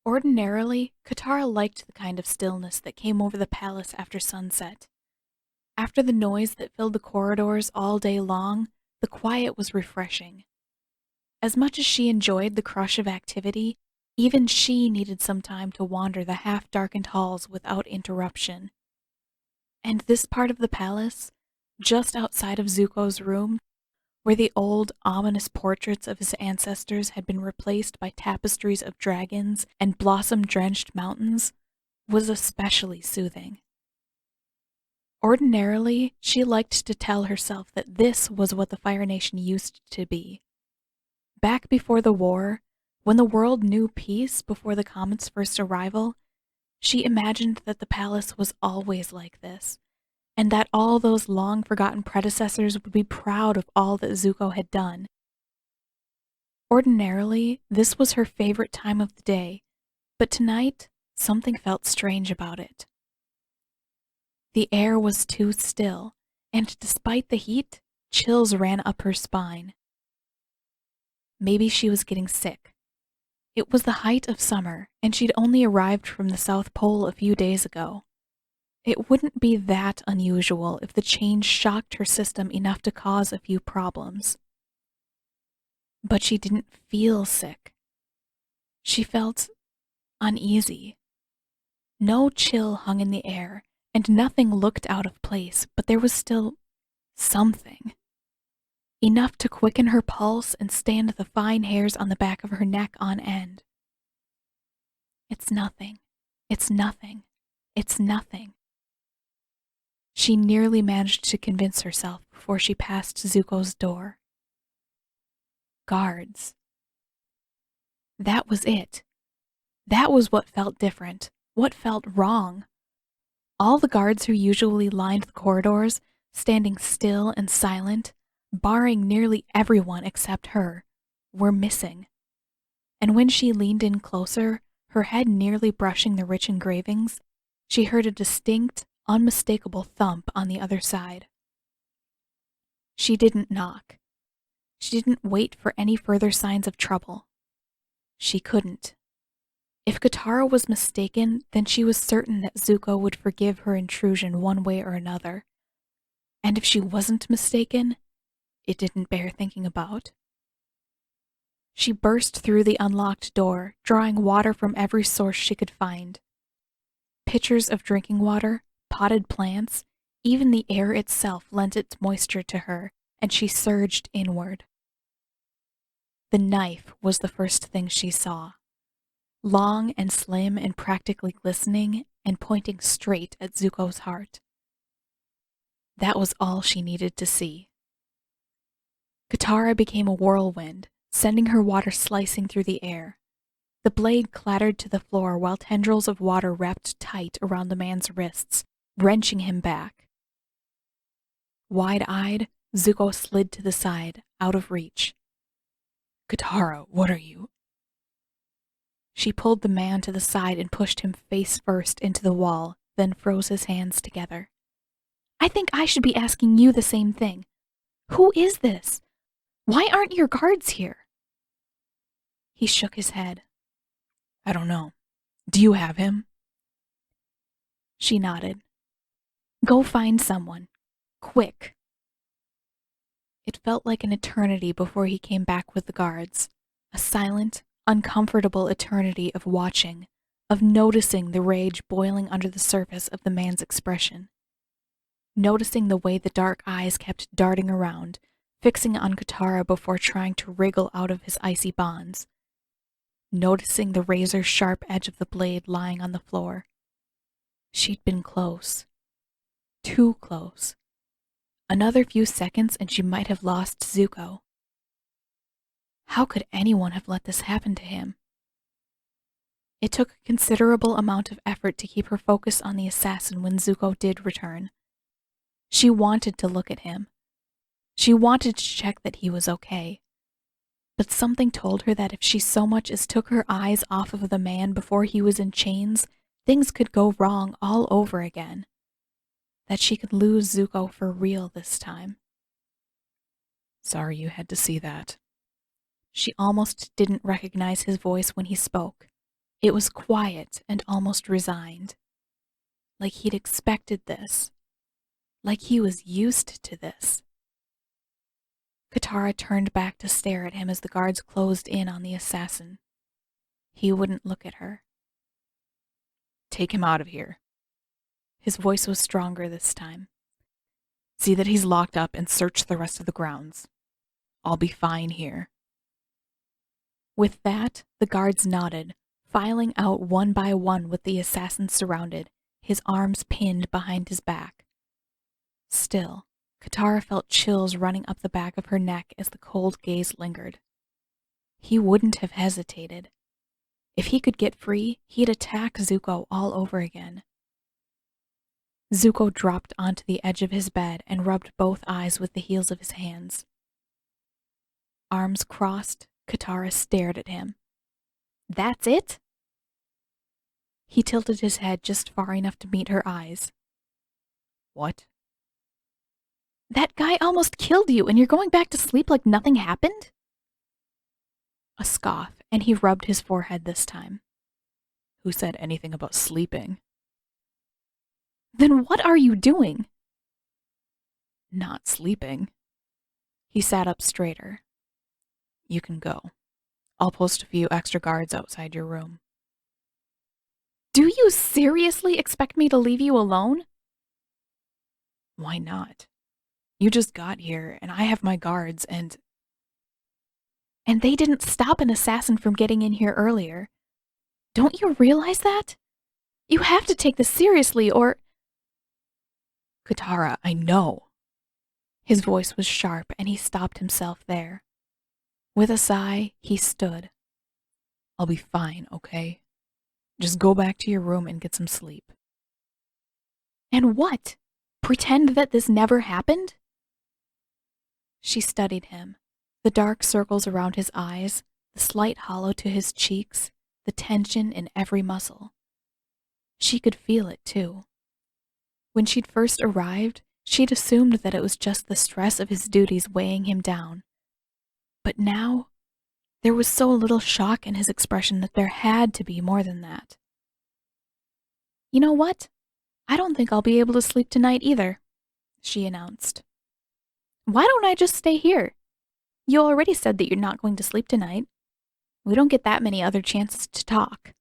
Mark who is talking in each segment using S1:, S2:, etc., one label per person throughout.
S1: Ordinarily, Katara liked the kind of stillness that came over the palace after sunset. After the noise that filled the corridors all day long, the quiet was refreshing. As much as she enjoyed the crush of activity, even she needed some time to wander the half-darkened halls without interruption. And this part of the palace, just outside of Zuko's room, where the old, ominous portraits of his ancestors had been replaced by tapestries of dragons and blossom-drenched mountains, was especially soothing. Ordinarily, she liked to tell herself that this was what the Fire Nation used to be. Back before the war, when the world knew peace before the Comet's first arrival, she imagined that the palace was always like this, and that all those long-forgotten predecessors would be proud of all that Zuko had done. Ordinarily, this was her favorite time of the day, but tonight, something felt strange about it. The air was too still, and despite the heat, chills ran up her spine. Maybe she was getting sick. It was the height of summer, and she'd only arrived from the South Pole a few days ago. It wouldn't be that unusual if the change shocked her system enough to cause a few problems. But she didn't feel sick. She felt uneasy. No chill hung in the air, and nothing looked out of place, but there was still something. Enough to quicken her pulse and stand the fine hairs on the back of her neck on end. It's nothing. It's nothing. It's nothing. She nearly managed to convince herself before she passed Zuko's door. Guards. That was it. That was what felt different, what felt wrong. All the guards who usually lined the corridors, standing still and silent, barring nearly everyone except her, were missing. And when she leaned in closer, her head nearly brushing the rich engravings, she heard a distinct, unmistakable thump on the other side. She didn't knock. She didn't wait for any further signs of trouble. She couldn't. If Katara was mistaken, then she was certain that Zuko would forgive her intrusion one way or another. And if she wasn't mistaken, it didn't bear thinking about. She burst through the unlocked door, drawing water from every source she could find. Pitchers of drinking water, potted plants, even the air itself lent its moisture to her, and she surged inward. The knife was the first thing she saw. Long and slim and practically glistening and pointing straight at Zuko's heart. That was all she needed to see. Katara became a whirlwind, sending her water slicing through the air. The blade clattered to the floor while tendrils of water wrapped tight around the man's wrists, wrenching him back. Wide-eyed, Zuko slid to the side, out of reach. "Katara, what are you?" She pulled the man to the side and pushed him face first into the wall, then froze his hands together. "I think I should be asking you the same thing. Who is this? Why aren't your guards here?" He shook his head. "I don't know. Do you have him?" She nodded. "Go find someone. Quick." It felt like an eternity before he came back with the guards. A silent, uncomfortable eternity of watching, of noticing the rage boiling under the surface of the man's expression. Noticing the way the dark eyes kept darting around, fixing on Katara before trying to wriggle out of his icy bonds. Noticing the razor-sharp edge of the blade lying on the floor. She'd been close. Too close. Another few seconds and she might have lost Zuko. How could anyone have let this happen to him? It took a considerable amount of effort to keep her focus on the assassin when Zuko did return. She wanted to look at him. She wanted to check that he was okay. But something told her that if she so much as took her eyes off of the man before he was in chains, things could go wrong all over again. That she could lose Zuko for real this time. "Sorry you had to see that." She almost didn't recognize his voice when he spoke. It was quiet and almost resigned, like he'd expected this, like he was used to this. Katara turned back to stare at him as the guards closed in on the assassin. He wouldn't look at her. "Take him out of here." His voice was stronger this time. "See that he's locked up and search the rest of the grounds. I'll be fine here." With that, the guards nodded, filing out one by one with the assassin surrounded, his arms pinned behind his back. Still, Katara felt chills running up the back of her neck as the cold gaze lingered. He wouldn't have hesitated. If he could get free, he'd attack Zuko all over again. Zuko dropped onto the edge of his bed and rubbed both eyes with the heels of his hands. Arms crossed, Katara stared at him. "That's it?" He tilted his head just far enough to meet her eyes. "What?" "That guy almost killed you, and you're going back to sleep like nothing happened?" A scoff, and he rubbed his forehead this time. "Who said anything about sleeping?" "Then what are you doing?" "Not sleeping." He sat up straighter. "You can go. I'll post a few extra guards outside your room." "Do you seriously expect me to leave you alone?" "Why not? You just got here, and I have my guards, and they didn't stop an assassin from getting in here earlier. Don't you realize that? You have to take this seriously, or—" "Katara, I know." His voice was sharp, and he stopped himself there. With a sigh, he stood. "I'll be fine, okay? Just go back to your room and get some sleep." "And what? Pretend that this never happened?" She studied him, the dark circles around his eyes, the slight hollow to his cheeks, the tension in every muscle. She could feel it, too. When she'd first arrived, she'd assumed that it was just the stress of his duties weighing him down. But now, there was so little shock in his expression that there had to be more than that. "You know what? I don't think I'll be able to sleep tonight either," she announced. "Why don't I just stay here? You already said that you're not going to sleep tonight. We don't get that many other chances to talk."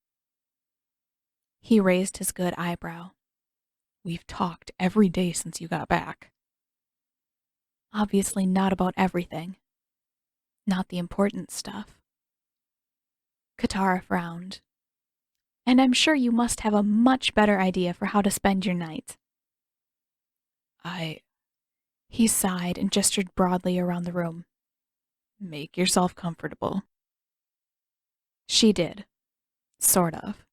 S1: He raised his good eyebrow. "We've talked every day since you got back." Obviously not about everything. Not the important stuff. Katara frowned. "And I'm sure you must have a much better idea for how to spend your night." He sighed and gestured broadly around the room. "Make yourself comfortable." She did. Sort of.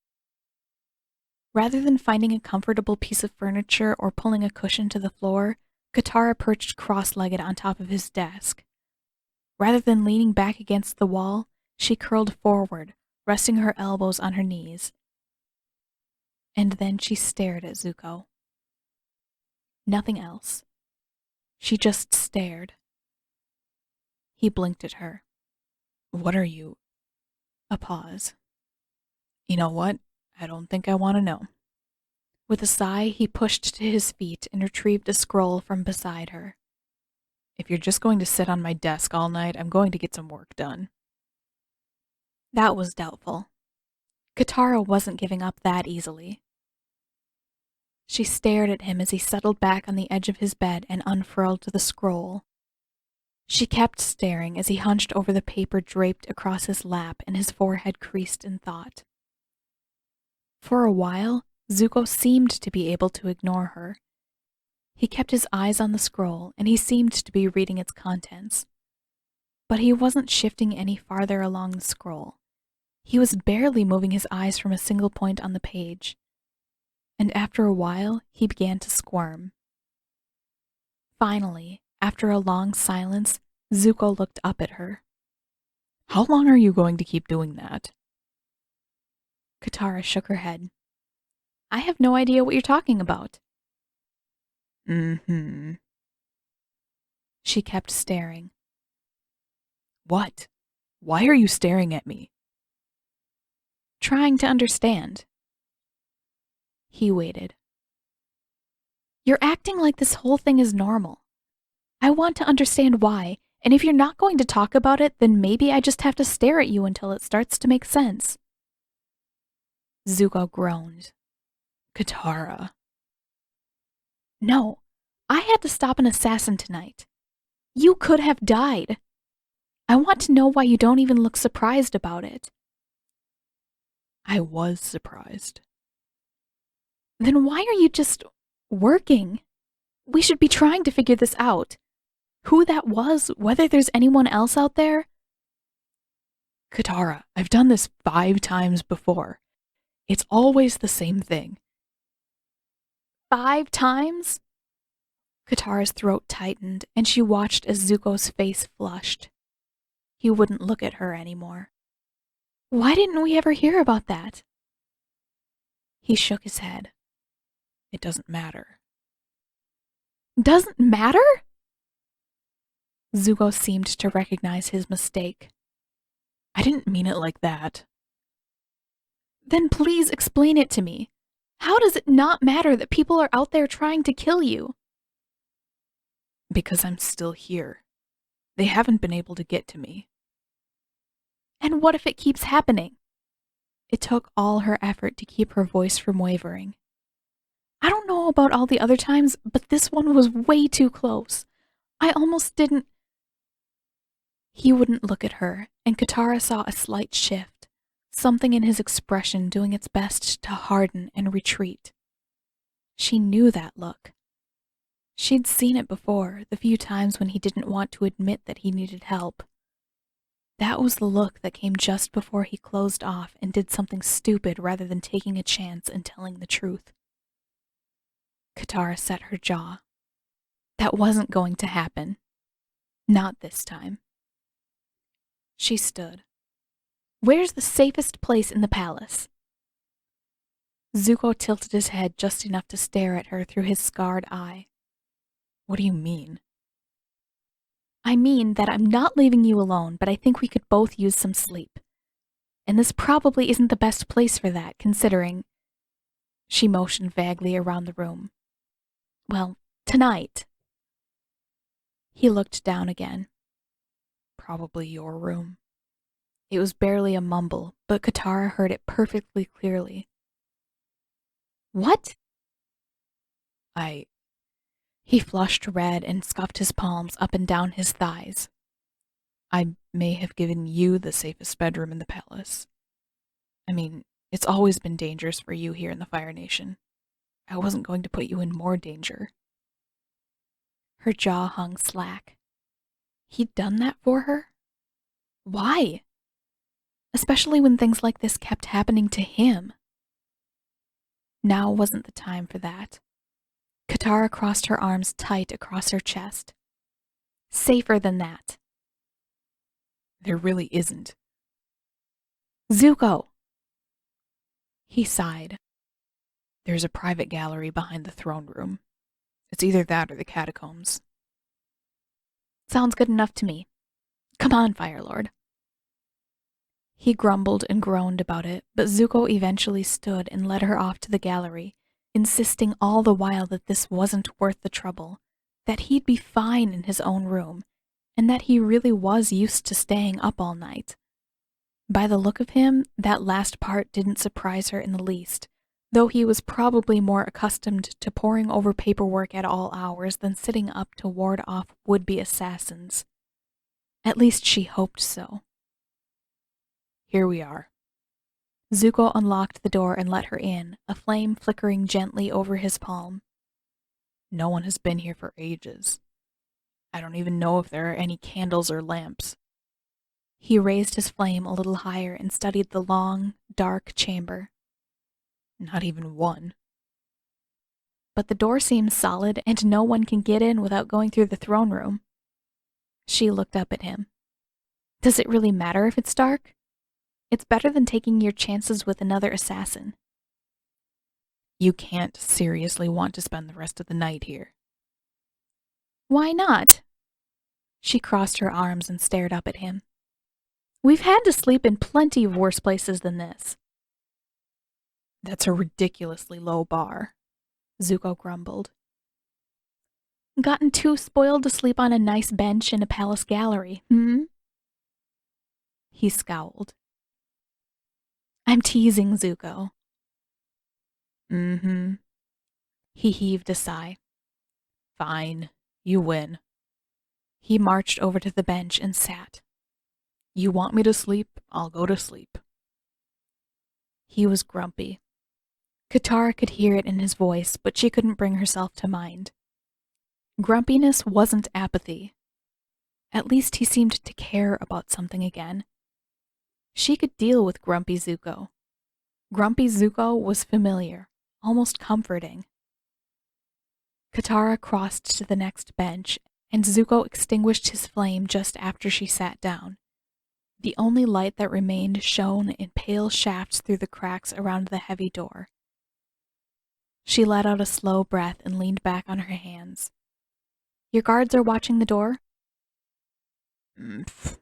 S1: Rather than finding a comfortable piece of furniture or pulling a cushion to the floor, Katara perched cross-legged on top of his desk. Rather than leaning back against the wall, she curled forward, resting her elbows on her knees. And then she stared at Zuko. Nothing else. She just stared. He blinked at her. "What are you—" A pause. "You know what? I don't think I want to know." With a sigh, he pushed to his feet and retrieved a scroll from beside her. "If you're just going to sit on my desk all night, I'm going to get some work done." That was doubtful. Katara wasn't giving up that easily. She stared at him as he settled back on the edge of his bed and unfurled the scroll. She kept staring as he hunched over the paper draped across his lap and his forehead creased in thought. For a while, Zuko seemed to be able to ignore her. He kept his eyes on the scroll, and he seemed to be reading its contents. But he wasn't shifting any farther along the scroll. He was barely moving his eyes from a single point on the page. And after a while, he began to squirm. Finally, after a long silence, Zuko looked up at her. "How long are you going to keep doing that?" Katara shook her head. "I have no idea what you're talking about." "Mm-hmm." She kept staring. "What? Why are you staring at me?" trying to understand. He waited. You're acting like this whole thing is normal. I want to understand why, and if you're not going to talk about it, then maybe I just have to stare at you until it starts to make sense. Zuko groaned. Katara. No, I had to stop an assassin tonight. You could have died. I want to know why you don't even look surprised about it. I was surprised. Then why are you just working? We should be trying to figure this out. Who that was, whether there's anyone else out there. Katara, I've done this 5 times before. It's always the same thing. 5 times? Katara's throat tightened, and she watched as Zuko's face flushed. He wouldn't look at her anymore. Why didn't we ever hear about that? He shook his head. It doesn't matter. Doesn't matter? Zuko seemed to recognize his mistake. I didn't mean it like that. Then please explain it to me. How does it not matter that people are out there trying to kill you? Because I'm still here. They haven't been able to get to me. And what if it keeps happening? It took all her effort to keep her voice from wavering. I don't know about all the other times, but this one was way too close. I almost didn't... He wouldn't look at her, and Katara saw a slight shift, something in his expression doing its best to harden and retreat. She knew that look. She'd seen it before, the few times when he didn't want to admit that he needed help. That was the look that came just before he closed off and did something stupid rather than taking a chance and telling the truth. Katara set her jaw. That wasn't going to happen. Not this time. She stood. Where's the safest place in the palace? Zuko tilted his head just enough to stare at her through his scarred eye. What do you mean? I mean that I'm not leaving you alone, but I think we could both use some sleep. And this probably isn't the best place for that, considering... She motioned vaguely around the room. Well, tonight. He looked down again. Probably your room. It was barely a mumble, but Katara heard it perfectly clearly. What? He flushed red and scuffed his palms up and down his thighs. I may have given you the safest bedroom in the palace. I mean, it's always been dangerous for you here in the Fire Nation. I wasn't going to put you in more danger. Her jaw hung slack. He'd done that for her? Why? Especially when things like this kept happening to him. Now wasn't the time for that. Katara crossed her arms tight across her chest. Safer than that. There really isn't. Zuko! He sighed. There's a private gallery behind the throne room. It's either that or the catacombs. Sounds good enough to me. Come on, Fire Lord. He grumbled and groaned about it, but Zuko eventually stood and led her off to the gallery, insisting all the while that this wasn't worth the trouble, that he'd be fine in his own room, and that he really was used to staying up all night. By the look of him, that last part didn't surprise her in the least, though he was probably more accustomed to poring over paperwork at all hours than sitting up to ward off would-be assassins. At least she hoped so. Here we are. Zuko unlocked the door and let her in, a flame flickering gently over his palm. No one has been here for ages. I don't even know if there are any candles or lamps. He raised his flame a little higher and studied the long, dark chamber. Not even one. But the door seems solid and no one can get in without going through the throne room. She looked up at him. Does it really matter if it's dark? It's better than taking your chances with another assassin. You can't seriously want to spend the rest of the night here. Why not? She crossed her arms and stared up at him. We've had to sleep in plenty of worse places than this. That's a ridiculously low bar, Zuko grumbled. Gotten too spoiled to sleep on a nice bench in a palace gallery, hmm? He scowled. I'm teasing, Zuko. Mm-hmm. He heaved a sigh. Fine, you win. He marched over to the bench and sat. You want me to sleep? I'll go to sleep. He was grumpy. Katara could hear it in his voice, but she couldn't bring herself to mind. Grumpiness wasn't apathy. At least he seemed to care about something again. She could deal with grumpy Zuko. Grumpy Zuko was familiar, almost comforting. Katara crossed to the next bench, and Zuko extinguished his flame just after she sat down. The only light that remained shone in pale shafts through the cracks around the heavy door. She let out a slow breath and leaned back on her hands. Your guards are watching the door? Mph.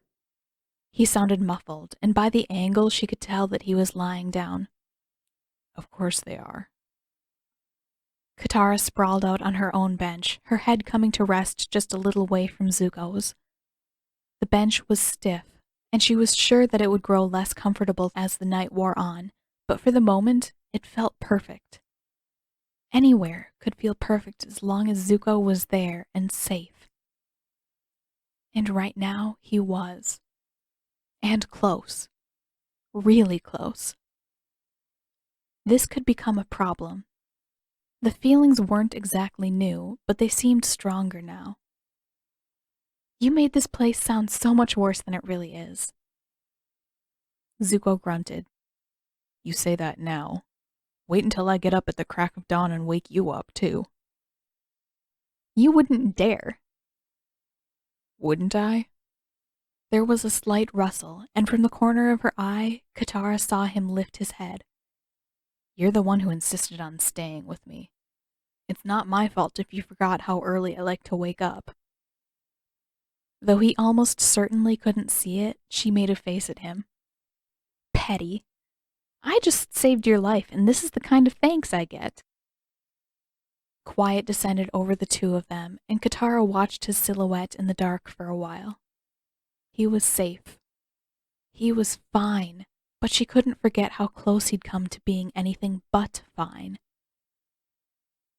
S1: He sounded muffled, and by the angle she could tell that he was lying down. Of course they are. Katara sprawled out on her own bench, her head coming to rest just a little way from Zuko's. The bench was stiff, and she was sure that it would grow less comfortable as the night wore on, but for the moment, it felt perfect. Anywhere could feel perfect as long as Zuko was there and safe. And right now, he was. And close. Really close. This could become a problem. The feelings weren't exactly new, but they seemed stronger now. You made this place sound so much worse than it really is. Zuko grunted. You say that now. Wait until I get up at the crack of dawn and wake you up, too. You wouldn't dare. Wouldn't I? There was a slight rustle, and from the corner of her eye, Katara saw him lift his head. You're the one who insisted on staying with me. It's not my fault if you forgot how early I like to wake up. Though he almost certainly couldn't see it, she made a face at him. Petty. I just saved your life, and this is the kind of thanks I get. Quiet descended over the two of them, and Katara watched his silhouette in the dark for a while. He was safe. He was fine, but she couldn't forget how close he'd come to being anything but fine.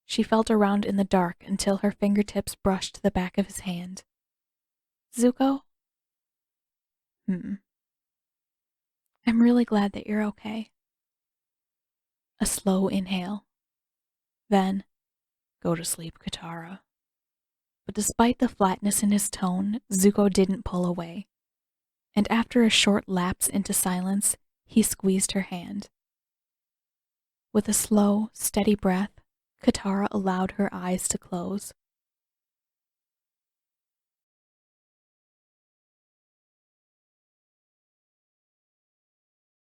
S1: She felt around in the dark until her fingertips brushed the back of his hand. Zuko? I'm really glad that you're okay. A slow inhale. Then, go to sleep, Katara. But despite the flatness in his tone, Zuko didn't pull away. And after a short lapse into silence, he squeezed her hand. With a slow, steady breath, Katara allowed her eyes to close.